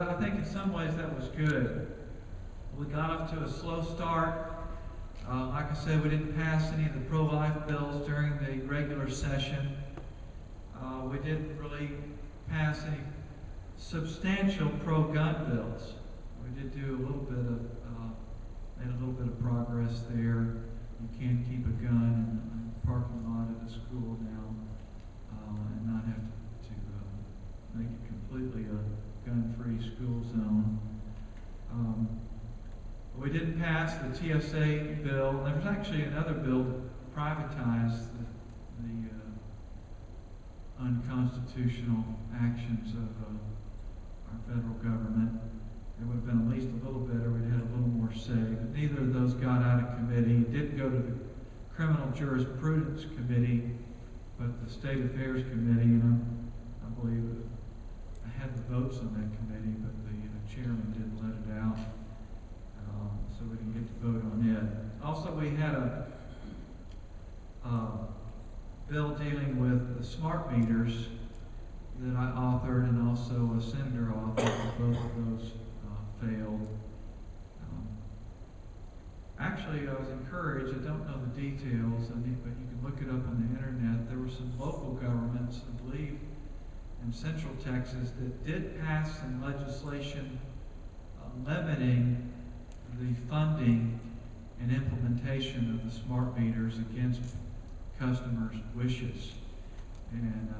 I think in some ways that was good. We got off to a slow start. Like I said, we didn't pass any of the pro-life bills during the regular session. We didn't really pass any substantial pro-gun bills. We did do a little bit of, made a little bit of progress there. You can keep a gun in the parking lot at a school now and not have to make it completely a gun-free school zone. We didn't pass the TSA bill. There was actually another bill that privatized the unconstitutional actions of our federal government. It would have been at least a little better. We'd had a little more say. But neither of those got out of committee. It did go to the Criminal Jurisprudence Committee, but the State Affairs Committee, and I believe I had the votes on that committee, but the chairman didn't let it out, so we didn't get to vote on it. Also, we had a bill dealing with the smart meters that I authored, and also a senator authored. Both of those failed. Actually, I was encouraged. I don't know the details, but you can look it up on the internet. There were some local governments, I believe, in Central Texas that did pass some legislation limiting the funding and implementation of the smart meters against customers' wishes. And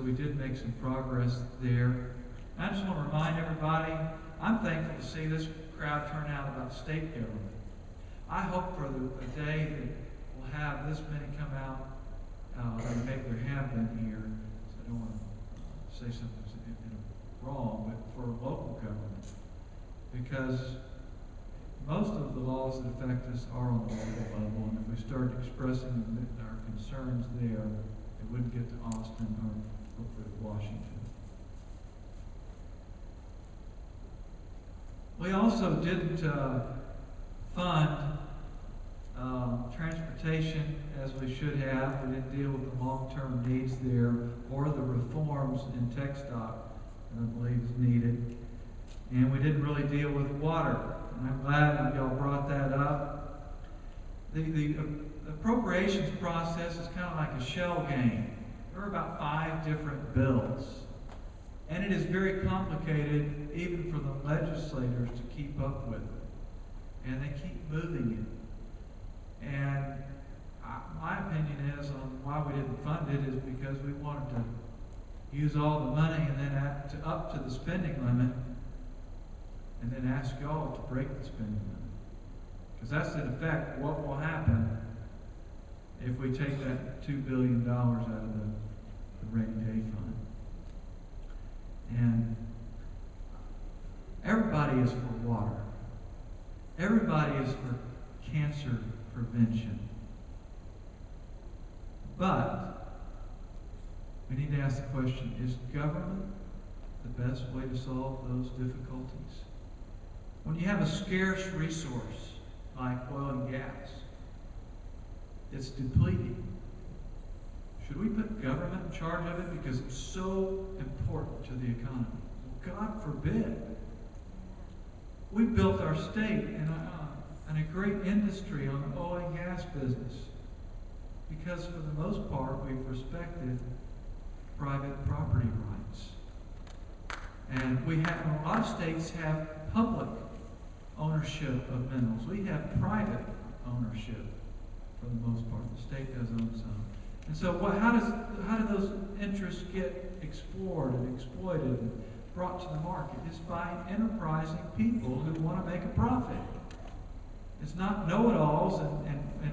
we did make some progress there. I just want to remind everybody, I'm thankful to see this crowd turn out about state government. I hope for the day that we'll have this many come out, and maybe there have been here, so I don't want to say something wrong, but for local government. Because most of the laws that affect us are on the local level, and if we start expressing our concerns there, it wouldn't get to Austin or hopefully Washington. We also didn't fund transportation as we should have. We didn't deal with the long-term needs there or the reforms in tech stock that I believe is needed. And we didn't really deal with water. And I'm glad that y'all brought that up. The appropriations process is kind of like a shell game. There are about 5 different bills. And it is very complicated even for the legislators to keep up with it. And they keep moving it. And my opinion is on why we didn't fund it is because we wanted to use all the money and then up to the spending limit and then ask y'all to break the spending limit. Because that's in effect what will happen if we take that $2 billion out of the rainy day fund. And everybody is for water. Everybody is for cancer prevention. But we need to ask the question, is government the best way to solve those difficulties? When you have a scarce resource like oil and gas, it's depleting. Should we put government in charge of it because it's so important to the economy? Well, God forbid. We built our state and a great industry on the oil and gas business because for the most part we've respected private property rights. And a lot of states have public ownership of minerals. We have private ownership for the most part. The state does own some. And so how do those interests get explored and exploited and brought to the market? It's by enterprising people who want to make a profit. It's not know-it-alls in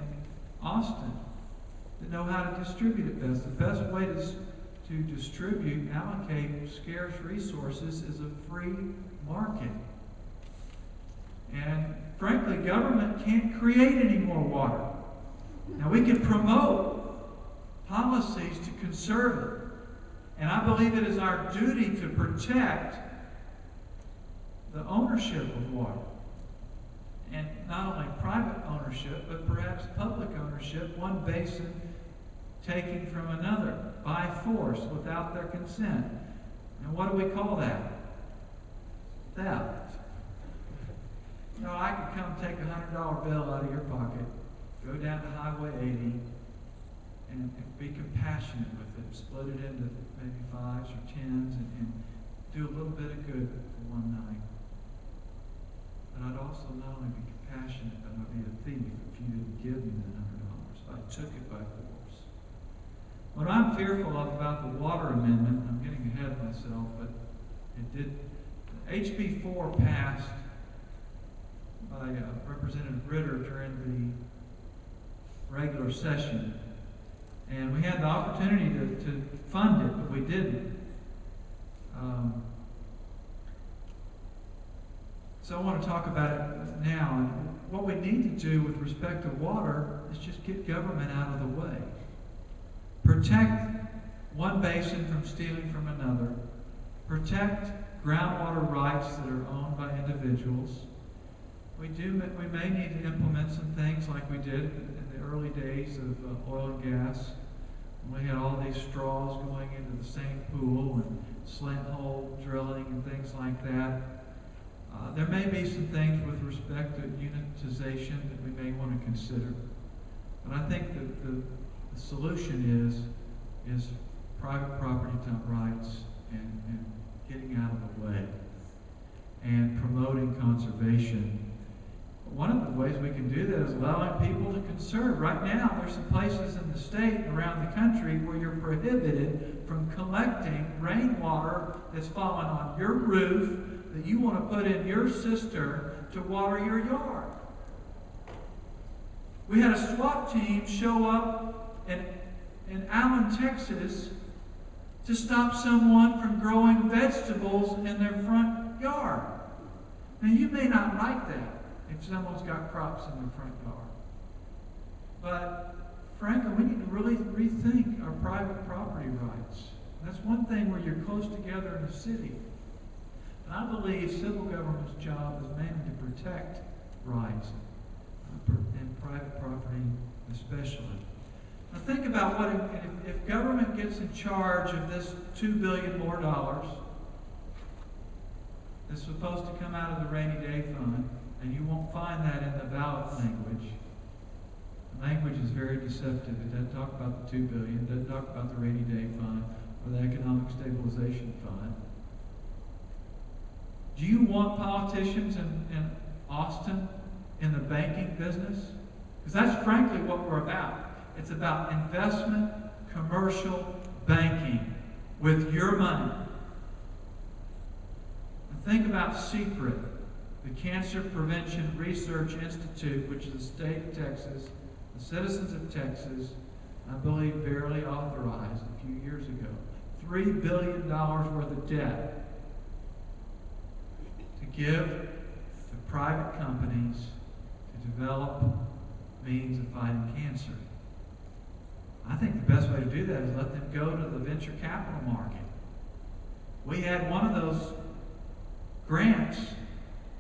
Austin that know how to distribute it best. The best way to distribute, allocate scarce resources is a free market. And frankly, government can't create any more water. Now we can promote policies to conserve it. And I believe it is our duty to protect the ownership of water. And not only private ownership, but perhaps public ownership, one basin taking from another by force without their consent. And what do we call that? theft. You know, I could come take a $100 bill out of your pocket, go down to Highway 80, and be compassionate with it, split it into maybe 5s or 10s, and do a little bit of good for one night. But I'd also not only be compassionate, but I'd be a thief if you didn't give me that $100. I took it by force. What I'm fearful of about the water amendment, I'm getting ahead of myself, but it did. HB 4 passed by Representative Ritter during the regular session. And we had the opportunity to fund it, but we didn't. So I want to talk about it now. And what we need to do with respect to water is just get government out of the way. Protect one basin from stealing from another. Protect groundwater rights that are owned by individuals. We may need to implement some things like we did in the early days of oil and gas. We had all these straws going into the same pool and slant hole drilling and things like that. There may be some things with respect to unitization that we may want to consider. But I think that the solution is private property type rights and getting out of the way and promoting conservation. One of the ways we can do that is allowing people to conserve. Right now, there's some places in the state and around the country where you're prohibited from collecting rainwater that's fallen on your roof that you want to put in your cistern to water your yard. We had a SWAT team show up in Allen, Texas, to stop someone from growing vegetables in their front yard. Now, you may not like that if someone's got crops in their front yard. But frankly, we need to really rethink our private property rights. That's one thing where you're close together in a city. And I believe civil government's job is mainly to protect rights, and private property especially. Now think about what if government gets in charge of this $2 billion more that's supposed to come out of the rainy day fund, and you won't find that in the ballot language. The language is very deceptive. It doesn't talk about the $2 billion. It doesn't talk about the rainy day fund or the economic stabilization fund. Do you want politicians in Austin in the banking business? Because that's frankly what we're about. It's about investment, commercial banking with your money. And think about CPRIT, the Cancer Prevention Research Institute, which the state of Texas, the citizens of Texas, I believe barely authorized a few years ago. $3 billion worth of debt to give to private companies to develop means of fighting cancer. I think the best way to do that is let them go to the venture capital market. We had one of those grants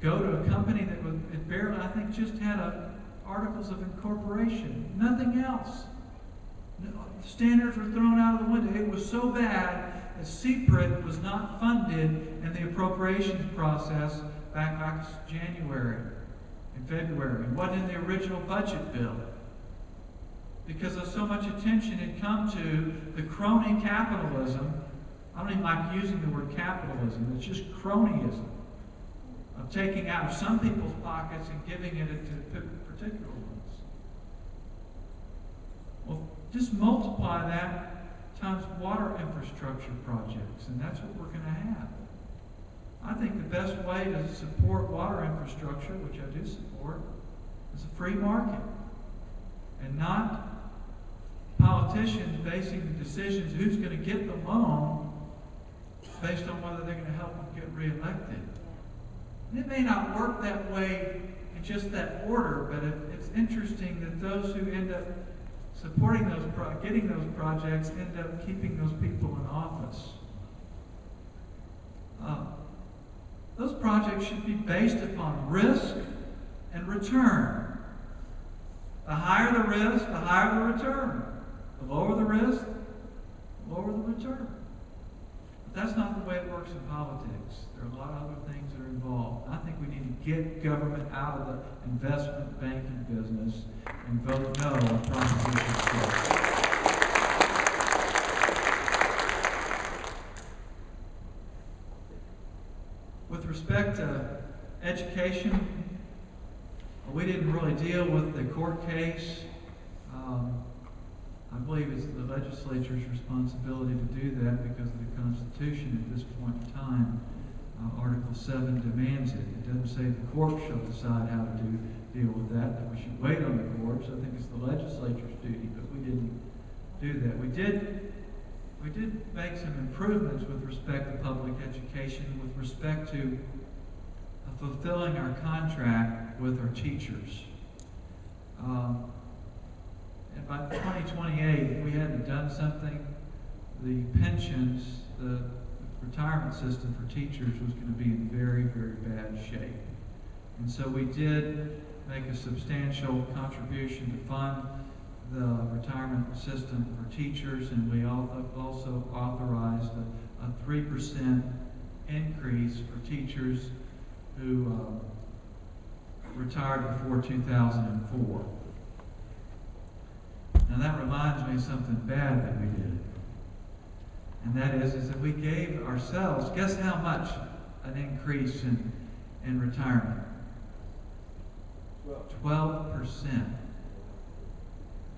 go to a company that was barely, I think, just had articles of incorporation, nothing else. Standards were thrown out of the window. It was so bad that CPRIT was not funded in the appropriations process back last January and February. It wasn't in the original budget bill because of so much attention had come to the crony capitalism. I don't even like using the word capitalism. It's just cronyism of taking out of some people's pockets and giving it to particular ones. Well, just multiply that times water infrastructure projects, and that's what we're going to have. I think the best way to support water infrastructure, which I do support, is a free market, and not politicians basing the decisions who's going to get the loan based on whether they're going to help them get reelected. And it may not work that way in just that order, but it's interesting that those who end up supporting those, getting those projects, end up keeping those people in office. Those projects should be based upon risk and return. The higher the risk, the higher the return. The lower the risk, the lower the return. But that's not the way it works in politics. There are a lot of other things that are involved. get government out of the investment banking business and vote no on Proposition 6. With respect to education, we didn't really deal with the court case. I believe it's the legislature's responsibility to do that because of the Constitution at this point in time. Article 7 demands it. It doesn't say the court shall decide how to deal with that we should wait on the courts. I think it's the legislature's duty, but we didn't do that. We did make some improvements with respect to public education, with respect to fulfilling our contract with our teachers. And by 2028, if we hadn't done something, the pensions, the retirement system for teachers was going to be in very, very bad shape. And so we did make a substantial contribution to fund the retirement system for teachers, and we also authorized a 3% increase for teachers who retired before 2004. Now that reminds me of something bad that we did. And that is that we gave ourselves, guess how much an increase in retirement? 12%.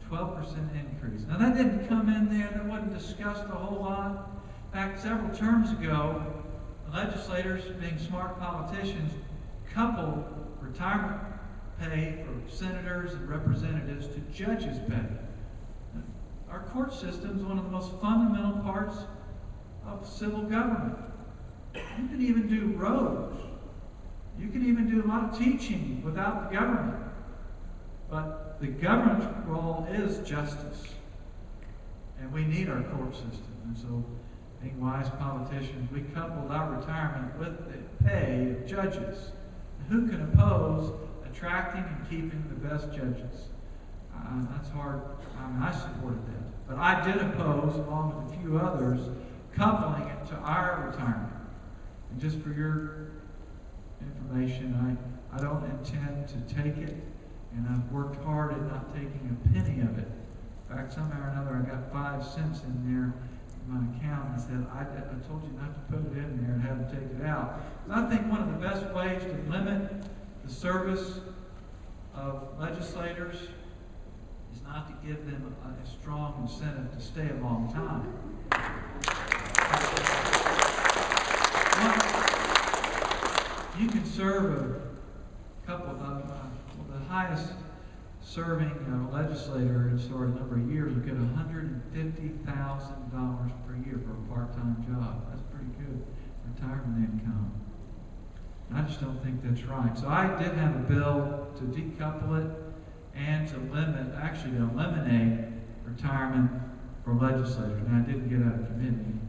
12% increase. Now that didn't come in there, that wasn't discussed a whole lot. In fact, several terms ago, the legislators, being smart politicians, coupled retirement pay for senators and representatives to judges' pay. Our court system is one of the most fundamental parts of civil government. You can even do roads. You can even do a lot of teaching without the government. But the government's role is justice. And we need our court system. And so, being wise politicians, we coupled our retirement with the pay of judges. Who can oppose attracting and keeping the best judges? That's hard. I supported that. But I did oppose, along with a few others, coupling it to our retirement. And just for your information, I don't intend to take it, and I've worked hard at not taking a penny of it. In fact, somehow or another, I got 5 cents in there in my account and said, I told you not to put it in there and had to take it out. Because I think one of the best ways to limit the service of legislators is not to give them a strong incentive to stay a long time. You can serve a couple of the highest serving legislator in sort of a number of years will get $150,000 per year for a part-time job. That's pretty good retirement income. And I just don't think that's right. So I did have a bill to decouple it and to eliminate retirement for legislators. Now, I didn't get out of committee,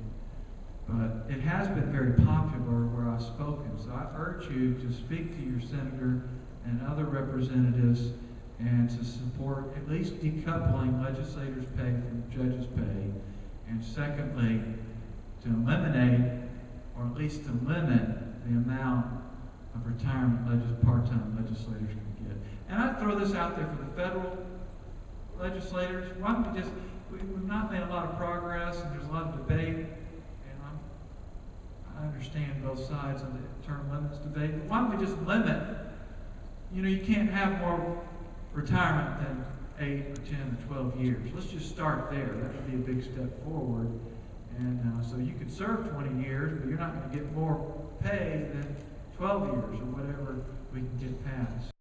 but it has been very popular where I've spoken. So I urge you to speak to your senator and other representatives and to support at least decoupling legislators' pay from judges' pay. And secondly, to eliminate, or at least to limit, the amount of retirement part-time legislators can get. And I throw this out there for the federal legislators. Why don't we just, we've not made a lot of progress, and there's a lot of debate, and I understand both sides of the term limits debate, but why don't we just limit, you can't have more retirement than 8 or 10 or 12 years. Let's just start there. That would be a big step forward. And so you could serve 20 years, but you're not going to get more pay than 12 years or whatever we can get past.